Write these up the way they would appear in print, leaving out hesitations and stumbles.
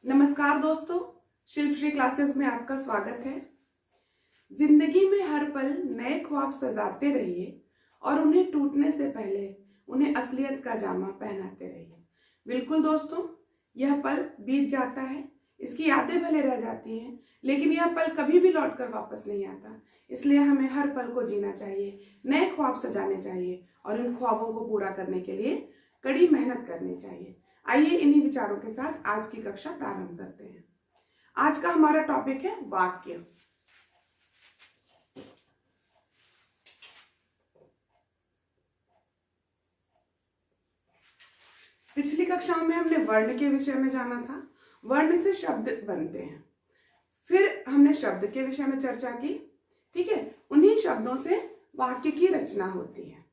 नमस्कार दोस्तों, शिल्पश्री क्लासेस में आपका स्वागत है। जिंदगी में हर पल नए ख्वाब सजाते रहिए और उन्हें टूटने से पहले उन्हें असलियत का जामा पहनाते रहिए। बिल्कुल दोस्तों, यह पल बीत जाता है, इसकी यादें भले रह जाती हैं, लेकिन यह पल कभी भी लौट कर वापस नहीं आता। इसलिए हमें हर पल को जीना चाहिए, नए ख्वाब सजाने चाहिए और इन ख्वाबों को पूरा करने के लिए कड़ी मेहनत करनी चाहिए। आइए इन्हीं विचारों के साथ आज की कक्षा प्रारंभ करते हैं। आज का हमारा टॉपिक है वाक्य। पिछली कक्षाओं में हमने वर्ण के विषय में जाना था। वर्ण से शब्द बनते हैं, फिर हमने शब्द के विषय में चर्चा की। ठीक है, उन्हीं शब्दों से वाक्य की रचना होती है।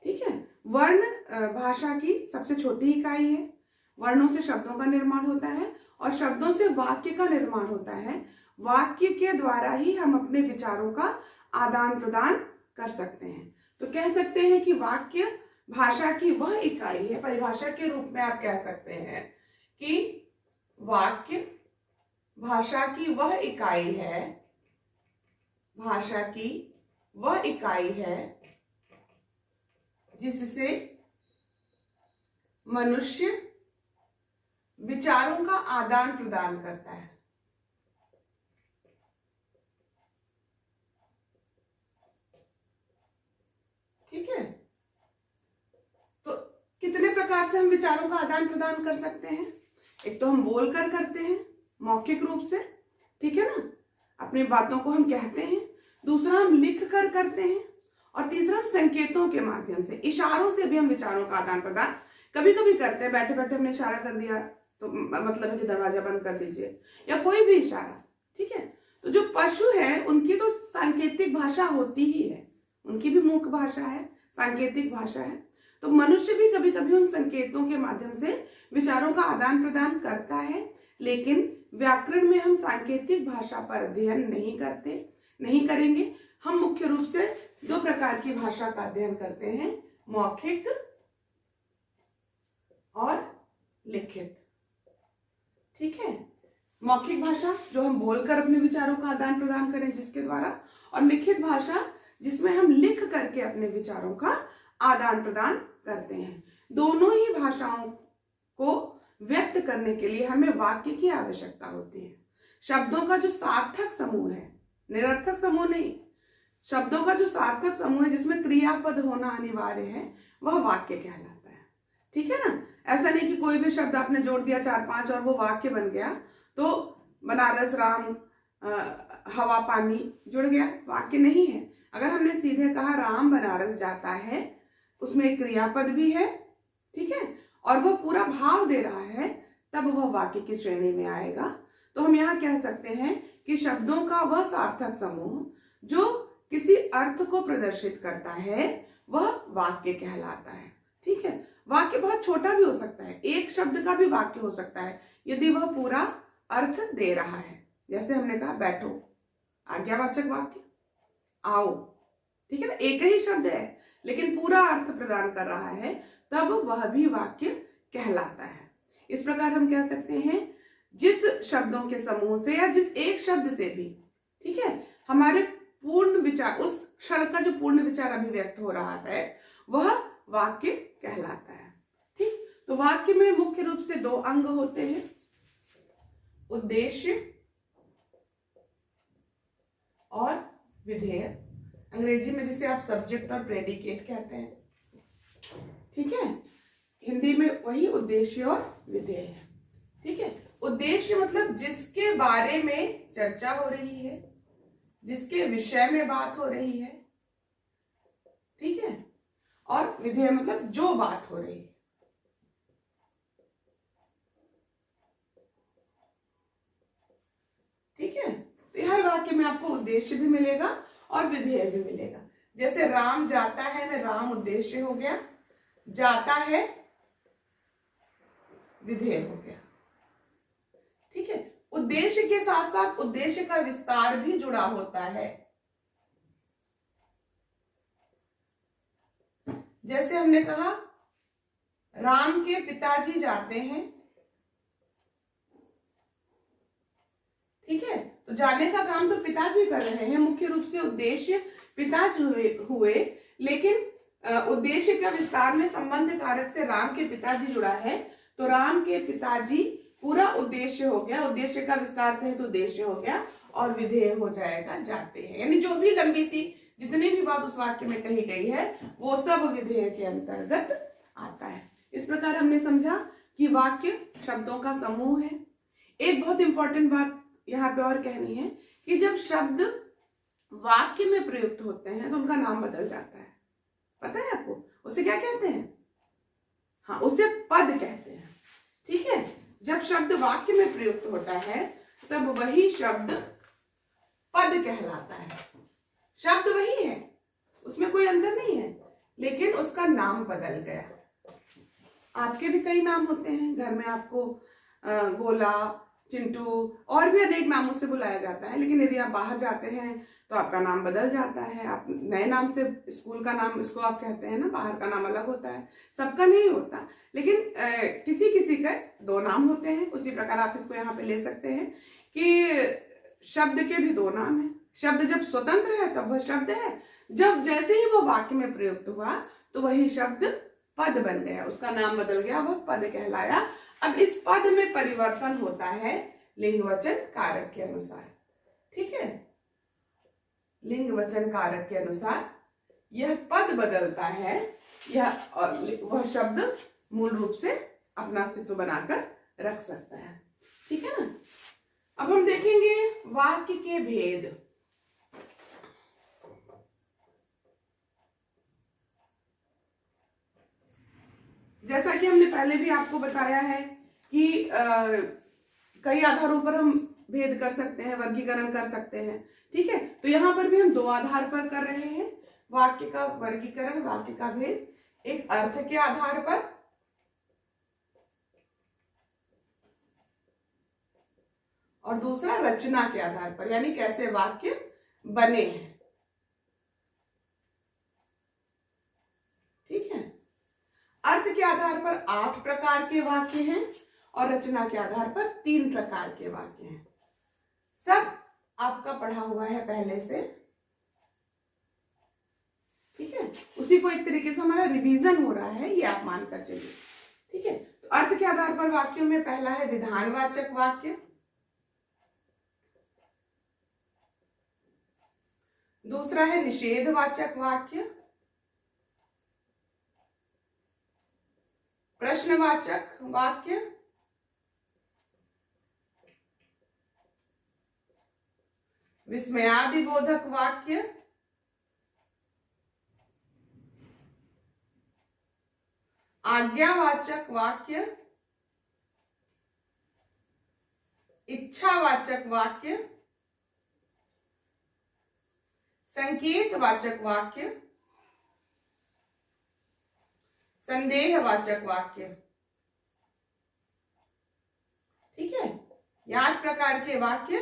ठीक है, वर्ण भाषा की सबसे छोटी इकाई है। वर्णों से शब्दों का निर्माण होता है और शब्दों से वाक्य का निर्माण होता है। वाक्य के द्वारा ही हम अपने विचारों का आदान प्रदान कर सकते हैं। तो कह सकते हैं कि वाक्य भाषा की वह इकाई है। परिभाषा के रूप में आप कह सकते हैं कि वाक्य भाषा की वह इकाई है, भाषा की वह इकाई है जिससे मनुष्य विचारों का आदान प्रदान करता है। ठीक है, तो कितने प्रकार से हम विचारों का आदान प्रदान कर सकते हैं? एक तो हम बोलकर करते हैं, मौखिक रूप से, ठीक है ना, अपनी बातों को हम कहते हैं। दूसरा हम लिख कर करते हैं और तीसरा हम संकेतों के माध्यम से, इशारों से भी हम विचारों का आदान प्रदान कभी कभी करते हैं। बैठे बैठे हमने इशारा कर दिया तो मतलब है कि दरवाजा बंद कर दीजिए, या कोई भी इशारा। ठीक है, तो जो पशु है उनकी तो सांकेतिक भाषा होती ही है, उनकी भी मूक भाषा है, सांकेतिक भाषा है। तो मनुष्य भी कभी कभी उन संकेतों के माध्यम से विचारों का आदान प्रदान करता है, लेकिन व्याकरण में हम सांकेतिक भाषा पर अध्ययन नहीं करेंगे। हम मुख्य रूप से दो प्रकार की भाषा का अध्ययन करते हैं, मौखिक और लिखित। ठीक है, मौखिक भाषा जो हम बोलकर अपने विचारों का आदान प्रदान करें जिसके द्वारा, और लिखित भाषा जिसमें हम लिख करके अपने विचारों का आदान प्रदान करते हैं। दोनों ही भाषाओं को व्यक्त करने के लिए हमें वाक्य की आवश्यकता होती है। शब्दों का जो सार्थक समूह है, निरर्थक समूह नहीं, शब्दों का जो सार्थक समूह है जिसमें क्रियापद होना अनिवार्य है, वह वाक्य कहलाता है। ठीक है ना, ऐसा नहीं कि कोई भी शब्द आपने जोड़ दिया 4-5 और वो वाक्य बन गया, तो बनारस, राम, हवा, पानी जुड़ गया, वाक्य नहीं है। अगर हमने सीधे कहा राम बनारस जाता है, उसमें एक क्रियापद भी है, ठीक है, और वह पूरा भाव दे रहा है, तब वह वाक्य की श्रेणी में आएगा। तो हम यहाँ कह सकते हैं कि शब्दों का वह सार्थक समूह जो किसी अर्थ को प्रदर्शित करता है वह वाक्य कहलाता है। ठीक है, वाक्य बहुत छोटा भी हो सकता है, एक शब्द का भी वाक्य हो सकता है यदि वह पूरा अर्थ दे रहा है। जैसे हमने कहा बैठो, आज्ञावाचक वाक्य, आओ, ठीक है ना, एक ही शब्द है लेकिन पूरा अर्थ प्रदान कर रहा है, तब वह भी वाक्य कहलाता है। इस प्रकार हम कह सकते हैं जिस शब्दों के समूह से या जिस एक शब्द से भी, ठीक है, हमारे पूर्ण विचार, उस क्षण का जो पूर्ण विचार अभिव्यक्त हो रहा है, वह वाक्य कहलाता है। ठीक, तो वाक्य में मुख्य रूप से दो अंग होते हैं, उद्देश्य और विधेय। अंग्रेजी में जिसे आप सब्जेक्ट और प्रेडिकेट कहते हैं। ठीक है, हिंदी में वही उद्देश्य और विधेय है। ठीक है, उद्देश्य मतलब जिसके बारे में चर्चा हो रही है, जिसके विषय में बात हो रही है। ठीक है, और विधेय मतलब जो बात हो रही है। ठीक है, तो हर वाक्य में आपको उद्देश्य भी मिलेगा और विधेय भी मिलेगा। जैसे राम जाता है में राम उद्देश्य हो गया, जाता है विधेय हो गया। ठीक है, उद्देश्य के साथ साथ उद्देश्य का विस्तार भी जुड़ा होता है। जैसे हमने कहा राम के पिताजी जाते हैं, ठीक है, तो जाने का काम तो पिताजी कर रहे हैं, मुख्य रूप से उद्देश्य पिताजी हुए, लेकिन उद्देश्य का विस्तार में संबंध कारक से राम के पिताजी जुड़ा है, तो राम के पिताजी पूरा उद्देश्य हो गया, उद्देश्य का विस्तार से तो उद्देश्य हो गया और विधेय हो जाएगा जाते हैं। यानी जो भी लंबी सी जितनी भी बात उस वाक्य में कही गई है वो सब विधेय के अंतर्गत आता है। इस प्रकार हमने समझा कि वाक्य शब्दों का समूह है। एक बहुत इंपॉर्टेंट बात यहाँ पे और कहनी है कि जब शब्द वाक्य में प्रयुक्त होते हैं तो उनका नाम बदल जाता है। पता है आपको उसे क्या कहते हैं? हाँ, उसे पद कहते हैं। ठीक है, जब शब्द वाक्य में प्रयुक्त होता है तब वही शब्द पद कहलाता है। शब्द वही है, उसमें कोई अंतर नहीं है, लेकिन उसका नाम बदल गया। आपके भी कई नाम होते हैं, घर में आपको गोला, चिंटू और भी अनेक नामों से बुलाया जाता है, लेकिन यदि आप बाहर जाते हैं तो आपका नाम बदल जाता है। आप नए नाम से, स्कूल का नाम इसको आप कहते हैं ना, बाहर का नाम अलग होता है, सबका नहीं होता, लेकिन किसी किसी का दो नाम होते हैं। उसी प्रकार आप इसको यहाँ पे ले सकते हैं कि शब्द के भी दो नाम हैं। शब्द जब स्वतंत्र है तब वह शब्द है, जब जैसे ही वो वाक्य में प्रयुक्त हुआ तो वही शब्द पद बन गया, उसका नाम बदल गया, वह पद कहलाया। अब इस पद में परिवर्तन होता है लिंग वचन कारक के अनुसार। ठीक है, लिंग वचन कारक के अनुसार यह पद बदलता है, वह शब्द मूल रूप से अपना अस्तित्व बनाकर रख सकता है। ठीक है ना। अब हम देखेंगे वाक्य के भेद। जैसा कि हमने पहले भी आपको बताया है कि कई आधारों पर हम भेद कर सकते हैं, वर्गीकरण कर सकते हैं। ठीक है, तो यहां पर भी हम दो आधार पर कर रहे हैं वाक्य का वर्गीकरण, वाक्य का भेद। एक अर्थ के आधार पर और दूसरा रचना के आधार पर, यानी कैसे वाक्य बने हैं। ठीक है, अर्थ के आधार पर 8 प्रकार के वाक्य हैं और रचना के आधार पर 3 प्रकार के वाक्य हैं। सब आपका पढ़ा हुआ है पहले से। ठीक है, उसी को एक तरीके से हमारा रिवीजन हो रहा है, ये आप मानकर चलिए। ठीक है, तो अर्थ के आधार पर वाक्यों में पहला है विधानवाचक वाक्य, दूसरा है निषेधवाचक वाक्य, प्रश्नवाचक वाक्य, विस्मयादिबोधक वाक्य, आज्ञावाचक वाक्य, इच्छावाचक वाक्य, संकेतवाचक वाक्य, संदेहवाचक वाक्य। ठीक है, ये 8 प्रकार के वाक्य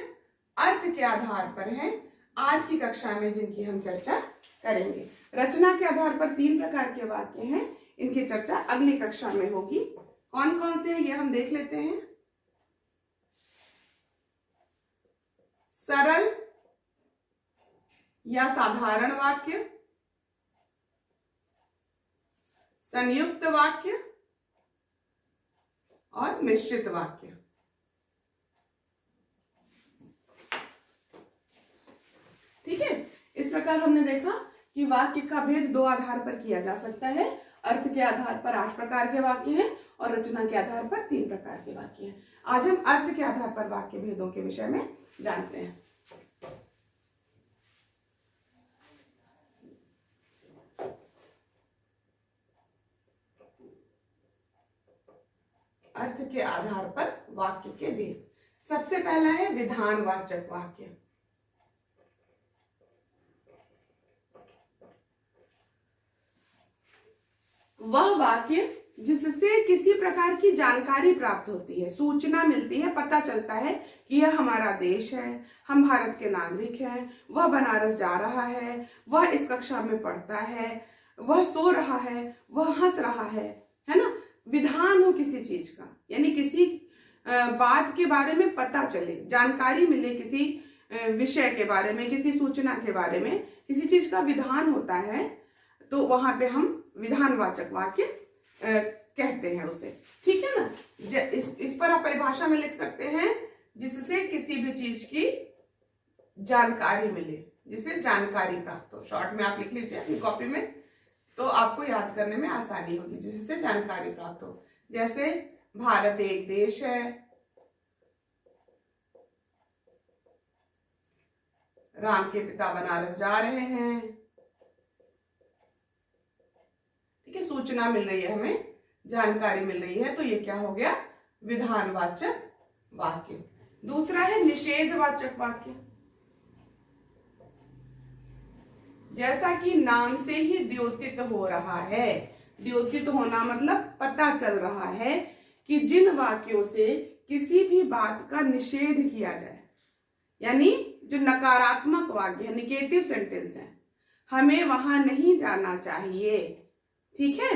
अर्थ के आधार पर हैं आज की कक्षा में, जिनकी हम चर्चा करेंगे। रचना के आधार पर 3 प्रकार के वाक्य हैं, इनकी चर्चा अगली कक्षा में होगी। कौन कौन से हैं ये हम देख लेते हैं। सरल या साधारण वाक्य, संयुक्त वाक्य और मिश्रित वाक्य। ठीक है, इस प्रकार हमने देखा कि वाक्य का भेद 2 आधार पर किया जा सकता है। अर्थ के आधार पर 8 प्रकार के वाक्य हैं और रचना के आधार पर 3 प्रकार के वाक्य हैं। आज हम अर्थ के आधार पर वाक्य भेदों के विषय में जानते हैं। अर्थ के आधार पर वाक्य के भेद। सबसे पहला है विधानवाचक वाक्य। वह वाक्य जिससे किसी प्रकार की जानकारी प्राप्त होती है, सूचना मिलती है, पता चलता है कि यह हमारा देश है, हम भारत के नागरिक हैं, वह बनारस जा रहा है, वह इस कक्षा में पढ़ता है, वह सो रहा है, वह हंस रहा है ना। विधान हो किसी चीज का, यानी किसी बात के बारे में पता चले, जानकारी मिले, किसी विषय के बारे में, किसी सूचना के बारे में, किसी चीज का विधान होता है, तो वहां पे हम विधानवाचक वाक्य कहते हैं उसे। ठीक है ना। इस पर आप परिभाषा में लिख सकते हैं, जिससे किसी भी चीज की जानकारी मिले, जिससे जानकारी प्राप्त हो। शॉर्ट में आप लिख लीजिए अपनी कॉपी में, तो आपको याद करने में आसानी होगी, जिससे जानकारी प्राप्त हो। जैसे भारत एक देश है, राम के पिता बनारस जा रहे हैं। ठीक है, सूचना मिल रही है, हमें जानकारी मिल रही है, तो ये क्या हो गया? विधानवाचक वाक्य। दूसरा है निषेधवाचक वाक्य। जैसा कि नाम से ही द्योतित हो रहा है, द्योतित होना मतलब पता चल रहा है कि जिन वाक्यों से किसी भी बात का निषेध किया जाए, यानी जो नकारात्मक वाक्य है, निगेटिव सेंटेंस है, हमें वहां नहीं जाना चाहिए, ठीक है,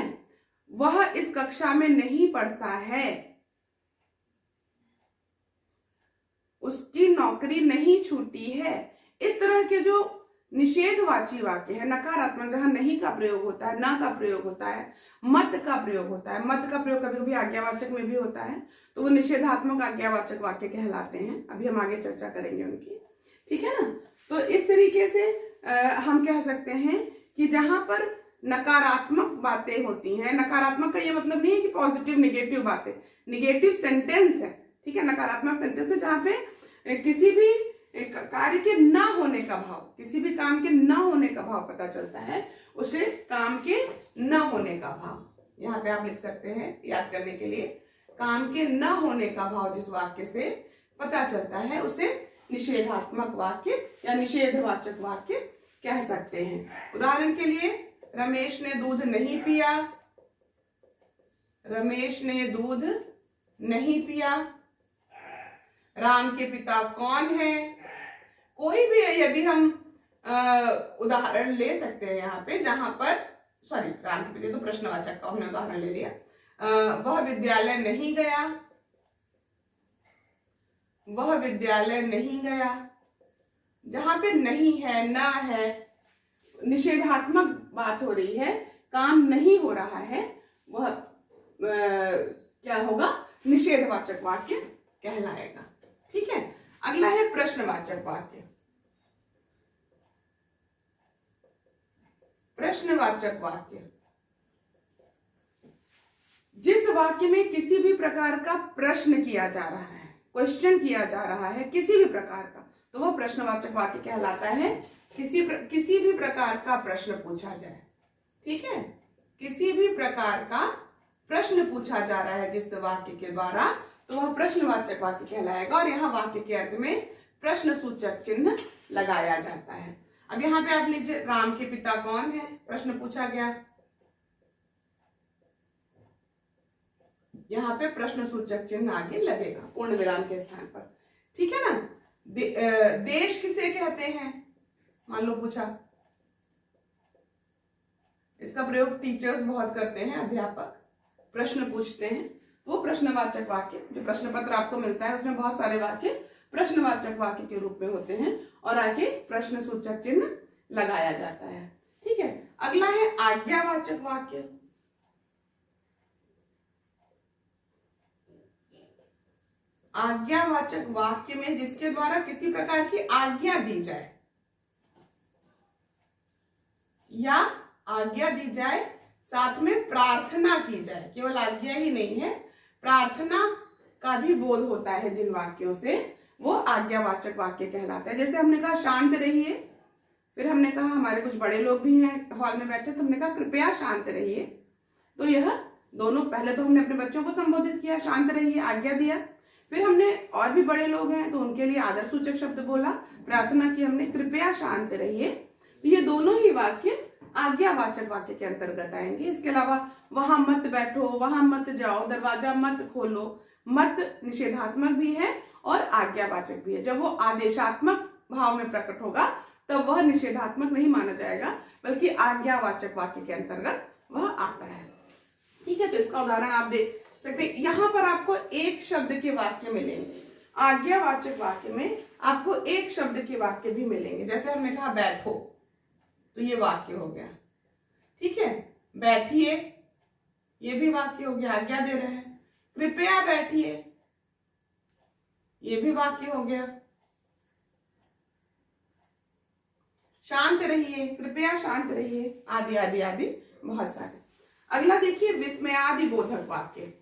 वह इस कक्षा में नहीं पढ़ता है, उसकी नौकरी नहीं छूटी है। इस तरह के जो निषेधवाची वाक्य है, नकारात्मक, जहां नहीं का प्रयोग होता है, ना का प्रयोग होता है, मत का प्रयोग होता है, मत का प्रयोग कभी कभी आज्ञावाचक में भी होता है, तो वो निषेधात्मक आज्ञावाचक वाक्य कहलाते हैं। अभी हम आगे चर्चा करेंगे उनकी। ठीक है ना। तो इस तरीके से हम कह सकते हैं कि जहां पर नकारात्मक बातें होती हैं, नकारात्मक का ये मतलब नहीं है कि पॉजिटिव निगेटिव बातें, निगेटिव सेंटेंस है, ठीक है, नकारात्मक सेंटेंस है जहां पे किसी भी कार्य के ना होने का भाव, किसी भी काम के ना होने का भाव पता चलता है, उसे काम के ना होने का भाव यहाँ पे आप लिख सकते हैं याद करने के लिए। काम के ना होने का भाव जिस वाक्य से पता चलता है, उसे निषेधात्मक वाक्य या निषेधवाचक वाक्य कह सकते हैं। उदाहरण के लिए, रमेश ने दूध नहीं पिया, रमेश ने दूध नहीं पिया। राम के पिता कौन है? कोई भी यदि हम उदाहरण ले सकते हैं यहाँ पे, जहां पर सॉरी राम के पिता तो प्रश्नवाचक का हमने उदाहरण ले लिया। वह विद्यालय नहीं गया, वह विद्यालय नहीं गया। जहां पे नहीं है, ना है, निषेधात्मक बात हो रही है, काम नहीं हो रहा है, वह क्या होगा? निषेधवाचक वाक्य कहलाएगा। ठीक है। अगला है प्रश्नवाचक वाक्य। प्रश्नवाचक वाक्य, जिस वाक्य में किसी भी प्रकार का प्रश्न किया जा रहा है, क्वेश्चन किया जा रहा है किसी भी प्रकार का, तो वह प्रश्नवाचक वाक्य कहलाता है। किसी भी प्रकार का प्रश्न पूछा जाए, ठीक है, किसी भी प्रकार का प्रश्न पूछा जा रहा है जिस वाक्य के द्वारा, तो वह प्रश्नवाचक वाक्य कहलाएगा। और यहाँ वाक्य के अंत में प्रश्न सूचक चिन्ह लगाया जाता है। अब यहाँ पे आप लीजिए, राम के पिता कौन है? प्रश्न पूछा गया, यहाँ पे प्रश्न सूचक चिन्ह आगे लगेगा पूर्ण विराम के स्थान पर। ठीक है ना। देश किसे कहते हैं? मान लो पूछा, इसका प्रयोग टीचर्स बहुत करते हैं, अध्यापक प्रश्न पूछते हैं, तो वो प्रश्नवाचक वाक्य, जो प्रश्न पत्र आपको मिलता है उसमें बहुत सारे वाक्य प्रश्नवाचक वाक्य के रूप में होते हैं और आगे प्रश्न सूचक चिन्ह लगाया जाता है। ठीक है। अगला है आज्ञावाचक वाक्य। आज्ञावाचक वाक्य में जिसके द्वारा किसी प्रकार की आज्ञा दी जाए या आज्ञा दी जाए, साथ में प्रार्थना की जाए, केवल आज्ञा ही नहीं है, प्रार्थना का भी बोध होता है जिन वाक्यों से, वो आज्ञावाचक वाक्य कहलाता है। जैसे हमने कहा शांत रहिए, फिर हमने कहा, हमारे कुछ बड़े लोग भी हैं हॉल में बैठे, तो हमने कहा कृपया शांत रहिए। तो यह दोनों, पहले तो हमने अपने बच्चों को संबोधित किया, शांत रहिए, आज्ञा दिया, फिर हमने और भी बड़े लोग हैं तो उनके लिए आदर सूचक शब्द बोला, प्रार्थना की हमने, कृपया शांत रहिए। तो ये दोनों ही वाक्य आज्ञावाचक वाक्य के अंतर्गत आएंगे। इसके अलावा वहां मत बैठो, वहां मत जाओ, दरवाजा मत खोलो, मत निषेधात्मक भी है और आज्ञावाचक भी है। जब वो आदेशात्मक भाव में प्रकट होगा तब वह निषेधात्मक नहीं माना जाएगा, बल्कि कि आज्ञावाचक वाक्य के अंतर्गत वह आता है। ठीक है, तो इसका उदाहरण आप देख सकते हैं। यहां पर आपको एक शब्द के वाक्य मिलेंगे, आज्ञावाचक वाक्य में आपको एक शब्द के वाक्य भी मिलेंगे। जैसे हमने कहा बैठो, तो ये वाक्य हो गया। ठीक है, बैठिए, ये भी वाक्य हो गया, आज्ञा दे रहे हैं। कृपया बैठिए, ये भी वाक्य हो गया। शांत रहिए, कृपया शांत रहिए, आदि आदि आदि बहुत सारे। अगला देखिए विस्मयादि बोधक वाक्य।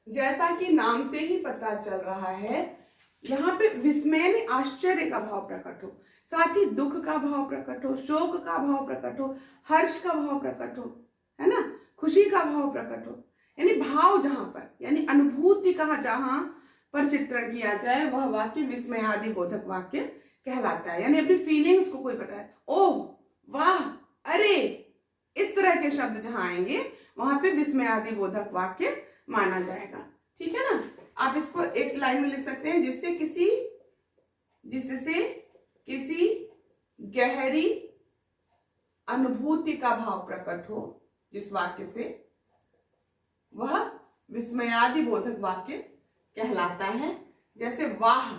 जैसा कि नाम से ही पता चल रहा है, यहाँ पे विस्मय ने आश्चर्य का भाव प्रकट हो, साथ ही दुख का भाव प्रकट हो, शोक का भाव प्रकट हो, हर्ष का भाव प्रकट हो, है ना, खुशी का भाव प्रकट हो। यानी भाव जहां पर, यानी अनुभूति का जहां पर चित्रण किया जाए, वह वाक्य विस्मयादि बोधक वाक्य कहलाता है। यानी अपनी फीलिंग्स को कोई पता है, ओह, वाह, अरे, इस तरह के शब्द जहां आएंगे वहां पे विस्मयादि बोधक वाक्य माना जाएगा। ठीक है ना, आप इसको एक लाइन में लिख सकते हैं, जिससे किसी गहरी अनुभूति का भाव प्रकट हो, जिस वाक्य से, वह विस्मयादि बोधक वाक्य कहलाता है। जैसे वाह,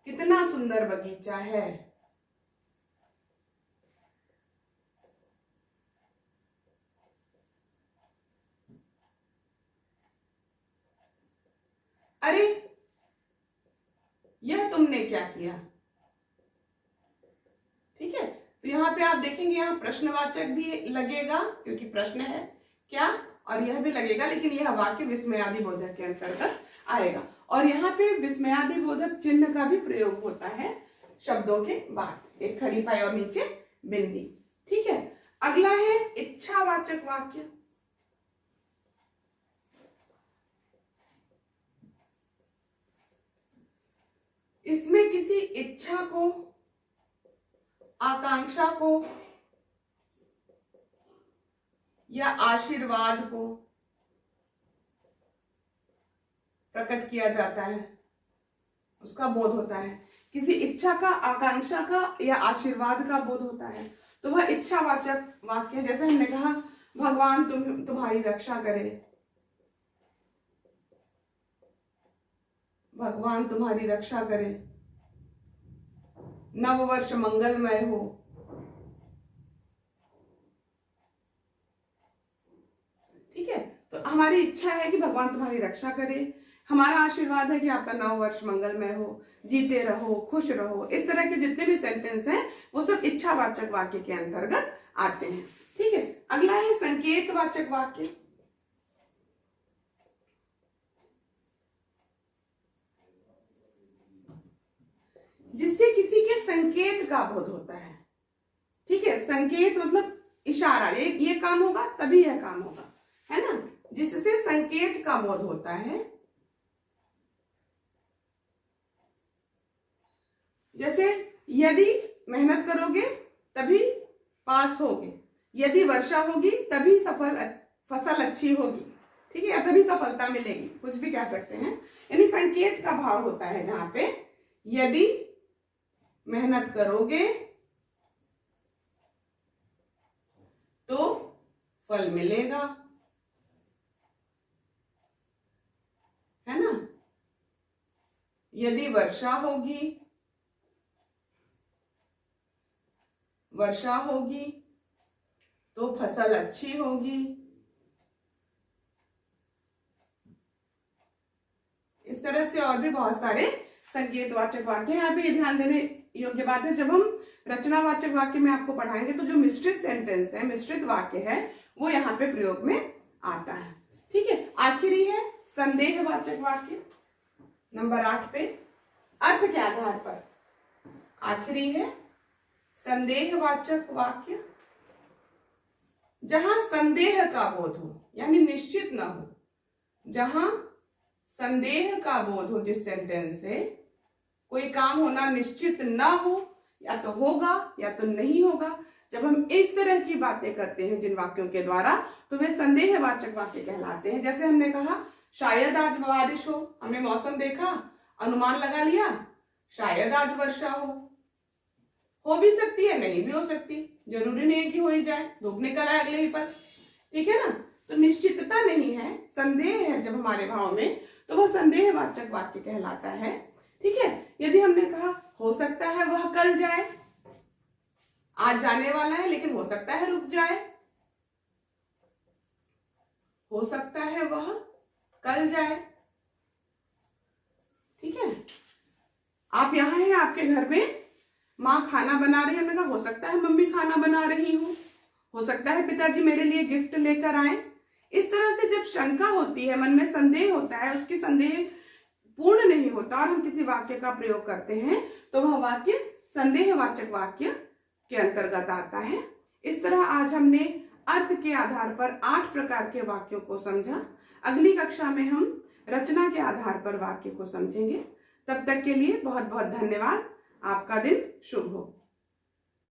कितना सुंदर बगीचा है। अरे, यह तुमने क्या किया। ठीक है, तो यहां पे आप देखेंगे, यहां प्रश्नवाचक भी लगेगा क्योंकि प्रश्न है क्या, और यह भी लगेगा, लेकिन यह वाक्य विस्मयादि बोधक के अंतर्गत आएगा। और यहाँ पे विस्मयादि बोधक चिन्ह का भी प्रयोग होता है शब्दों के बाद, एक खड़ी पाई और नीचे बिंदी। ठीक है, अगला है इच्छावाचक वाक्य। इसमें किसी इच्छा को, आकांक्षा को या आशीर्वाद को प्रकट किया जाता है, उसका बोध होता है। किसी इच्छा का, आकांक्षा का या आशीर्वाद का बोध होता है, तो वह इच्छावाचक वाक्य है। जैसे हमने कहा, भगवान तुम्हारी रक्षा करे, भगवान तुम्हारी रक्षा करे, नववर्ष मंगलमय हो। ठीक है, तो हमारी इच्छा है कि भगवान तुम्हारी रक्षा करे, हमारा आशीर्वाद है कि आपका नववर्ष मंगलमय हो, जीते रहो, खुश रहो। इस तरह के जितने भी सेंटेंस हैं वो सब इच्छावाचक वाक्य के अंतर्गत आते हैं। ठीक है, अगला है संकेतवाचक वाक्य। जिससे किसी के संकेत का बोध होता है। ठीक है, संकेत मतलब इशारा, ये काम होगा तभी यह काम होगा, है ना, जिससे संकेत का बोध होता है। जैसे यदि मेहनत करोगे तभी पास होगे, यदि वर्षा होगी तभी फसल अच्छी होगी। ठीक है, या तभी सफलता मिलेगी, कुछ भी कह सकते हैं। यानी संकेत का भाव होता है जहां पे यदि मेहनत करोगे तो फल मिलेगा, है ना, यदि वर्षा होगी तो फसल अच्छी होगी। इस तरह से और भी बहुत सारे संकेतवाचक वाक्य हैं। यहाँ पे ध्यान देने योग्य बात है, जब हम रचनावाचक वाक्य में आपको पढ़ाएंगे तो जो मिश्रित सेंटेंस है, मिश्रित वाक्य है, वो यहाँ पे प्रयोग में आता है। ठीक है, आखिरी है संदेहवाचक वाक्य, नंबर 8 पे, अर्थ के आधार पर। आखिरी है संदेहवाचक वाक्य, जहां संदेह का बोध हो, यानी निश्चित न हो, जहां संदेह का बोध हो, जिस सेंटेंस से कोई काम होना निश्चित ना हो, या तो होगा या तो नहीं होगा। जब हम इस तरह की बातें करते हैं जिन वाक्यों के द्वारा, तो वे संदेहवाचक वाक्य कहलाते हैं। जैसे हमने कहा शायद आज बारिश हो, हमने मौसम देखा, अनुमान लगा लिया, शायद आज वर्षा हो भी सकती है, नहीं भी हो सकती, जरूरी नहीं है कि हो ही जाए, धूप निकल आए अगले ही पल, ठीक है ना। तो निश्चितता नहीं है, संदेह है जब हमारे भाव में, तो वह संदेहवाचक वाक्य कहलाता है, ठीक है। यदि हमने कहा हो सकता है वह कल जाए, आज जाने वाला है लेकिन हो सकता है रुक जाए, हो सकता है वह कल जाए, ठीक है। आप यहां हैं, आपके घर में माँ खाना बना रही है, हमने कहा हो सकता है मम्मी खाना बना रही हूं, हो सकता है पिताजी मेरे लिए गिफ्ट लेकर आए। इस तरह से जब शंका होती है, मन में संदेह होता है, उसकी संदेह पूर्ण नहीं होता और हम किसी वाक्य का प्रयोग करते हैं, तो वह वाक्य संदेहवाचक वाक्य के अंतर्गत आता है। इस तरह आज हमने अर्थ के आधार पर 8 प्रकार के वाक्यों को समझा। अगली कक्षा में हम रचना के आधार पर वाक्य को समझेंगे। तब तक के लिए बहुत बहुत धन्यवाद। आपका दिन शुभ हो।